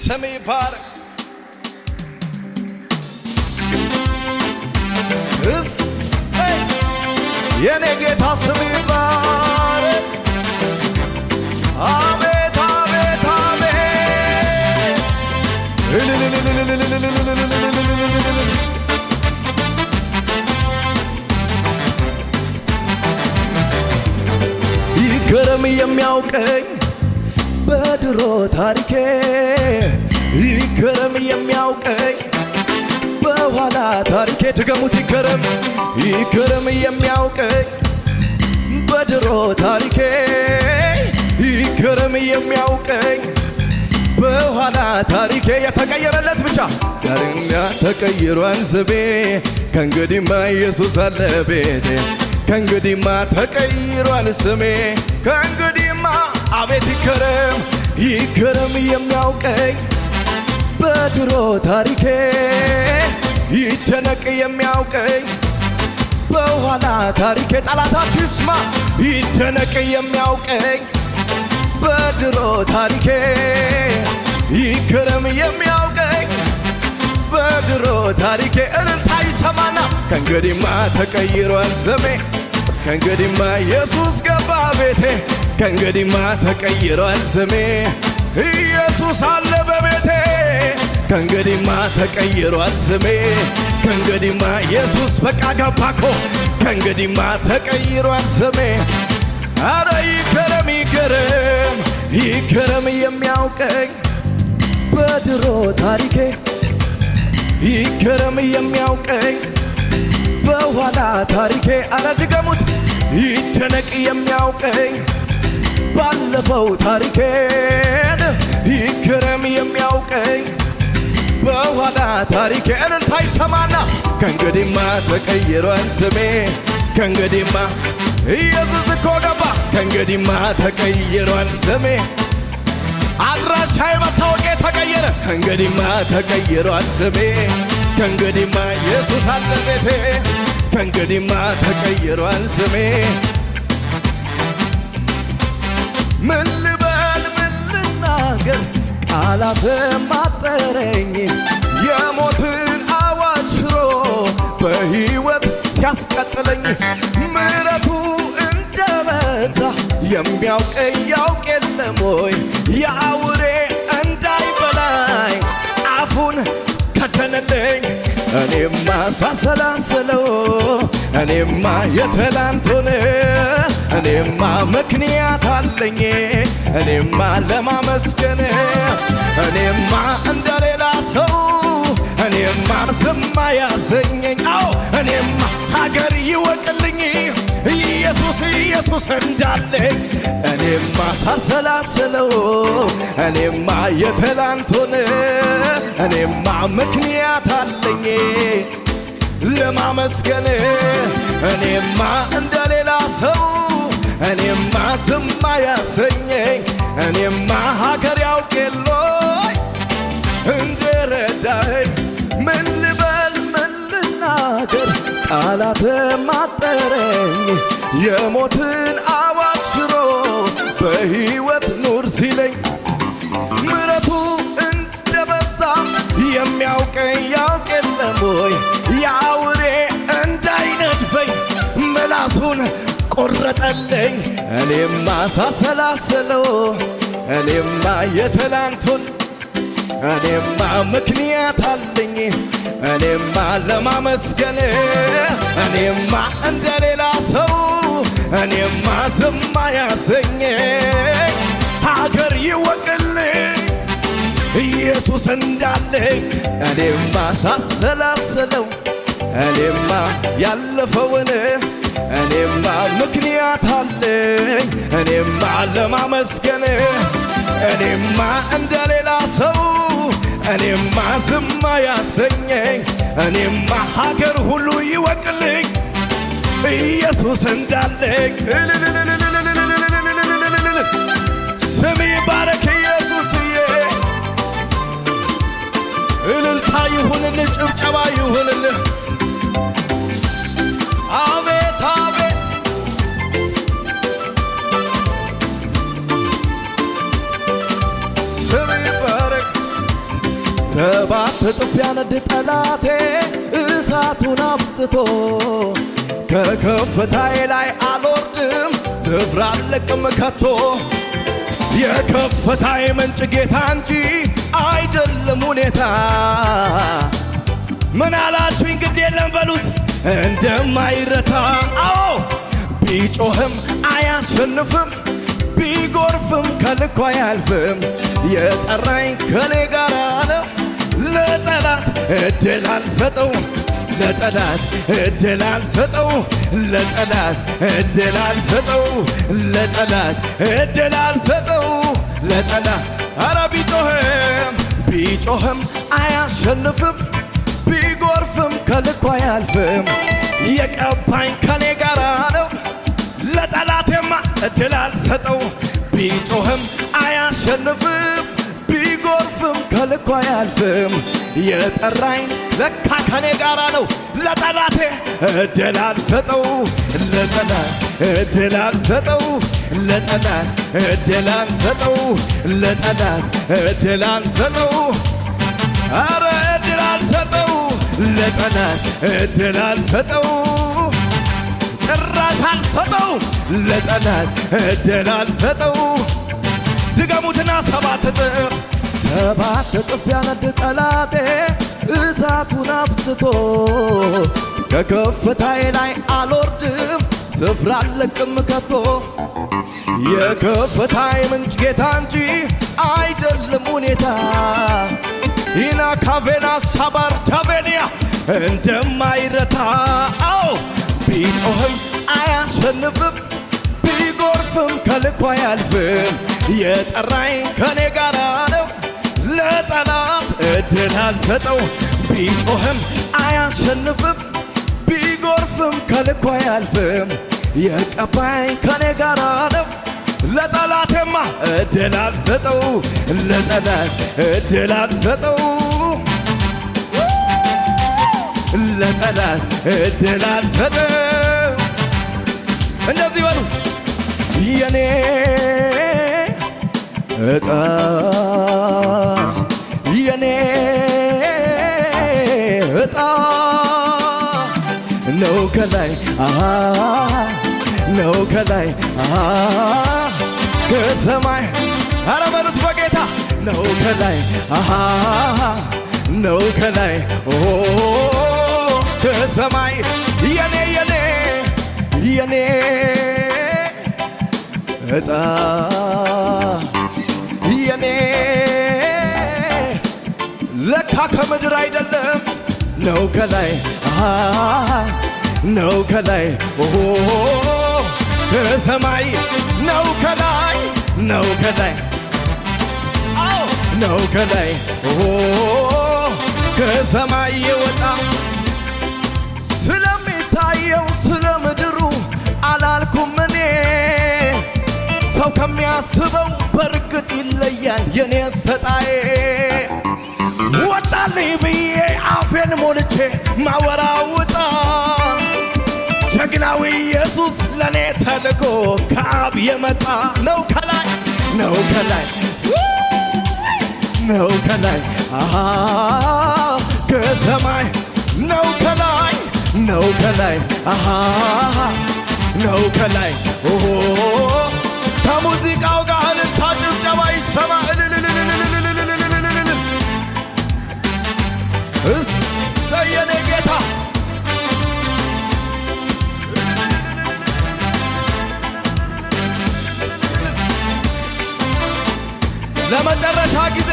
ስም ይባረክ። እሰይ የኔ ጌታ ስም ይባረክ። አቤት አቤት አቤት ይገረም የሚያውቀኝ በድሮ ታሪኬ ይገረም የሚያውቀኝ በኋላ ታሪኬ ድገሙት ይገረም ይገረም የሚያውቀኝ በድሮ ታሪኬ ይገረም የሚያውቀኝ በኋላ ታሪኬ የተቀየረለት ብቻ ዳርኛ ተቀይሯን ስሜ ከእንግዲህማ ኢየሱስ አለ ቤቴ ከእንግዲህማ ተቀይሯን ስሜ ከእንግዲህማ አቤት ይገረም ይገረም የሚያውቀኝ በድሮ ታሪኬ ይደነቅ የሚያውቀኝ በኋላ ታሪኬ ጠላታችሁ ይስማ ይደነቅ የሚያውቀኝ በድሮ ታሪኬ ይገረም የሚያውቀኝ በድሮ ታሪኬ እልልታ ይሰማና ከእንግዲህማ ተቀይሯል ስሜ ከእንግዲህማ ኢየሱስ ገባ ቤቴ ከእንግዲህማ ተቀይሯል ስሜ ኢየሱስ አለ በቤቴ ከእንግዲህማ ተቀይሯል ስሜ ከእንግዲህማ ኢየሱስ በቃ ገባኮ ከእንግዲህማ ተቀይሯል ስሜ አረ ይገረም ይገረም ይገረም የሚያውቀኝ በድሮ ታሪኬ ይገረም የሚያውቀኝ በኋላ ታሪኬ አረ ድገሙት ይደነቅ የሚያውቀኝ ባለፈው ታሪኬን ይገረም የሚያውቀኝ በኋላ ታሪኬ እልልታ ይሰማና ከእንግዲህማ ተቀይሯል ስሜ ከእንግዲህማ ኢየሱስ እኮ ገባ ከእንግዲህማ ተቀይሯል ስሜ አድራሻዬ መታወቂያ ተቀየረ ከእንግዲህማ ተቀይሯል ስሜ ከእንግዲህማ ኢየሱስ አለ ቤቴ ከእንግዲህማ ተቀይሯል ስሜ ምን ልበል ምን ልናገር ቃላትም አጠረኝ የሞትን አዋጅ ሽሮ በሕይወት ሲያስቀጥለኝ ምሕረቱ እንደበዛ የሚያውቀኝ ያውቅ የለም ወይ የአውሬ እንዳይበላኝ አፉን ከደነልኝ እኔማ ሳሰላስለው እኔማ የትላንቱን እኔማ ምክንያት አለኝ እኔማ ለማመስገን እኔማ እንደሌላ ሰው እኔማ ዝም አያሰኘኝ አዎ እኔማ ሀገር ይወቅልኝ ኢየሱስ ኢየሱስ እንዳለኝ እኔማ ሳሰላስለው እኔማ የትላንቱን እኔማ ምክንያት አለኝ ለማመስገን እኔማ እንደሌላ ሰው እኔማ ዝም አያሰኘኝ እኔማ ሀገር ያውቅ የሎይ እንደረዳኝ ምን ልበል ምን ልናገር ቃላትም አጠረኝ የሞትን አዋጅ ሽሮ በሕይወት ኑር ሲለኝ ምሕረቱ እንደበዛ የሚያውቀኝ ያውቅ የለም ወይ የአውሬ እንዳይነድፈኝ ምላሱን ቆረጠልኝ እኔማ ሳሰላስለው እኔማ የትላንቱን እኔማ ምክንያት አለኝ እኔማ ለማመስገን እኔማ እንደሌላ ሰው እኔማ ዝም አያሰኘኝ ሀገር ይወቅልኝ ኢየሱስ እንዳለኝ እኔማ ሳሰላስለው እኔማ ያለፈውን እኔማ ምክንያት አለኝ እኔማ ለማመስገን እኔማ እንደሌላ ሰው እኔማ ዝም አያሰኘኝ እኔማ ሀገር ሁሉ ይወቅልኝ ኢየሱስ እንዳለኝ ስም ይባረክ ኢየሱስዬ እልልታ ይሁንልህ ጭብጨባ ይሁንልህ አቤት አቤት ስም ይባረክ ሰባት እጥፍ ያነድ ጠላቴ እሳቱን አብዝቶ ከከፍታዬ ላይ አልወርድም ስፍራ አልለቅም ከቶ የከፍታዬ ምንጭ ጌታ እንጂ አይደለም ሁኔታ ምን አላችሁኝ ግድ የለም በሉት እንደማይረታ አዎ ቢጮህም አያሸንፍም ቢጎርፍም ከልኩ አያልፍም የጠራኝ ከኔ ጋር ነው ለጠላት እድል አልሰጠው ለጠላት እድል አልሰጠው ለጠላት እድል አልሰጠው ለጠላት እድል አልሰጠው ለጠላት ኧረ ቢጮህም አያሸንፍም ቢጎርፍም ከልኩ አያልፍም የቀባኝ ከኔ ጋር ነው ለጠላቴማ እድል አልሰጠው ቢጮህም አያሸንፍም ቢጎርፍም ከልኩ አያልፍም የጠራኝ ለካ ከኔ ጋር ነው ለጠላቴ እድል አልሰጠው ለጠላት እድል አልሰጠው ለጠላት እድል አልሰጠው ለጠላት እድል አልሰጠው ኧረ እድል አልሰጠው ለጠላት እድል አልሰጠው ጭራሽ አልሰጠው ለጠላት እድል አልሰጠው ድገሙትና ሰባት እጥፍ ያነድ ጠላቴ እሳቱን አብዝቶ ከከፍታዬ ላይ አልወርድም ስፍራ አልለቅም ከቶ የከፍታዬ ምንጭ ጌታ እንጂ አይደለም ሁኔታ ኢና ካቬና ሳባር ታቬኒያ እንደማይረታ አዎ ቢጮህም አያሸንፍም ቢጎርፍም ከልኩ አያልፍም የጠራኝ ከኔ ጋር ነው ለጠላት እድል አልሰጠው ቢጮህም አያሸንፍም ቢጎርፍም ከልኩ አያልፍም የቀባኝ ከኔ ጋር ነው ለጠላቴማ እድል አልሰጠው ለጠላት እድል አልሰጠው ለጠላት እድል አልሰጠው እንደዚህ በሉ የኔ እጣ የኔ እጣ ነው ከላይ ነው ከላይ ከሰማይ ኧረ በሉት በጌታ ነው ከላይ ነው ከላይ ከሰማይ የኔ እጣ የኔ ለካ ከምድር አይደለም ነው ከላይ ነው ከላይ ከሰማይ ነው ከላይ ነው ከላይ አዎ ነው ከላይ ከሰማይ የወጣ ስለሚታየው ስለ ምድሩ አላልኩም እኔ ሰው ከሚያስበው በርግጥ ይለያል የኔ ሰጣዬ ወጣልኝ ብዬ አፌን ሞልቼ ማወራውጣ ጀግናዊ ኢየሱስ ለኔ ተልኮ ከአብ የመጣ ነው ከላይ ነው ከላይ ነው ከላይ ከሰማይ ነው ከላይ ነው ከላይ ነው ከላይ ከሙዚቃው ጋር እልልታ ጭብጨባ ይሰማ እሰየኔ ጌታ ለመጨረሻ ጊዜ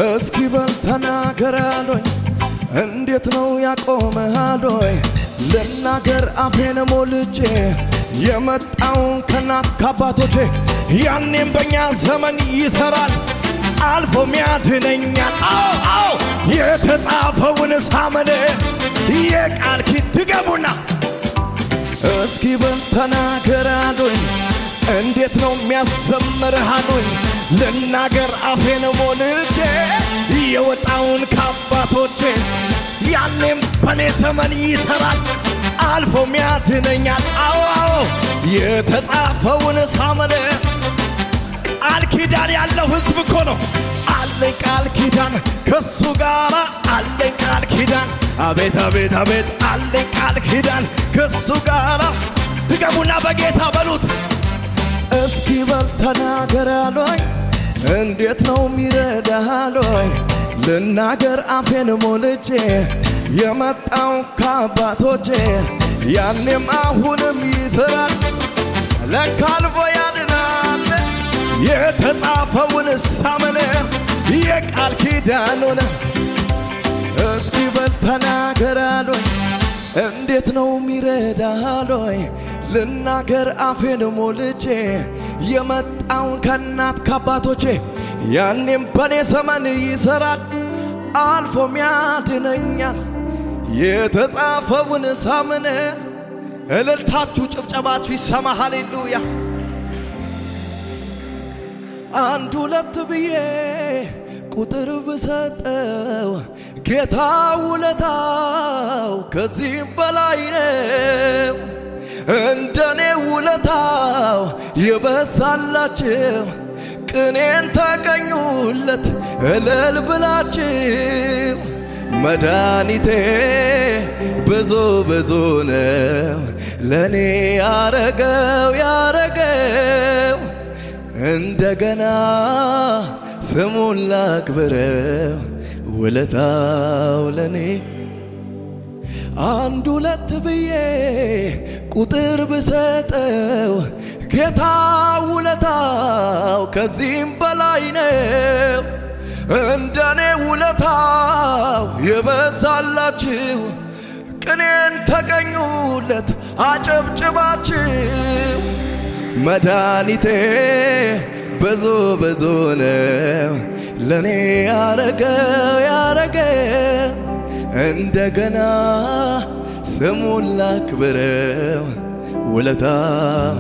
እስኪ በል ተናገር አሎኝ እንዴት ነው ያቆመህ አሎኝ ልናገር አፌን ሞልቼ የመጣውን ከናት ከአባቶቼ ያኔም በእኛ ዘመን ይሠራል አልፎም ያድነኛል አዎ የተጻፈውን ሳመነ የቃል ኪዳን ድገሙና እስኪ በል ተናገር አሉኝ እንዴት ነው የሚያዘምርህ አሉኝ ልናገር አፌን ሞልቼ የወጣውን ከአባቶቼ ያኔም በኔ ዘመን ይሠራል አልፎም ያድነኛል አዎ የተጻፈውን ሳመነ ቃል ኪዳን ያለው ሕዝብ እኮ ነው አለኝ ቃል ኪዳን ከሱ ጋር አለኝ ቃል ኪዳን አቤት አቤት አቤት አለኝ ቃል ኪዳን ከሱ ጋር ድገሙና በጌታ በሉት እስኪ በል ተናገር አሎኝ እንዴት ነው ሚረዳህ አሎኝ ልናገር አፌን ሞልቼ የመጣው ከአባቶቼ ያኔም አሁንም ይሰራል ለካ አልፎ ያድናል የተጻፈውን ሳመነ የቃል ኪዳኑን እስኪ በል ተናገር አሎኝ እንዴት ነው ሚረዳህ አሎኝ ልናገር አፌን ሞልቼ የመጣውን ከእናት ከአባቶቼ ያኔም በኔ ዘመን ይሰራል አልፎም ያድነኛል የተጻፈውን ሳምን እልልታችሁ ጭብጨባችሁ ይሰማ ሃሌሉያ አንድ ሁለት ብዬ ቁጥር ብሰጠው ጌታ ውለታው ከዚህም በላይ ነው እንደኔ ውለታው የበዛላችሁ ቅኔን ተቀኙለት እልል ብላችሁ መድኃኒቴ ብዙ ብዙ ነው ለኔ ያረገው እንደገና ስሙን ላክብረው ውለታው ለኔ አንድ ሁለት ብዬ ቁጥር ብሰጠው ጌታ ውለታው ከዚህም በላይ ነው እንደኔ ውለታው የበዛላችሁ ቅኔን ተቀኙለት አጨብጭባችሁ መድኃኒቴ ብዙ ብዙ ነው ለኔ ያረገው እንደገና ስሙን ላክብረው ውለታው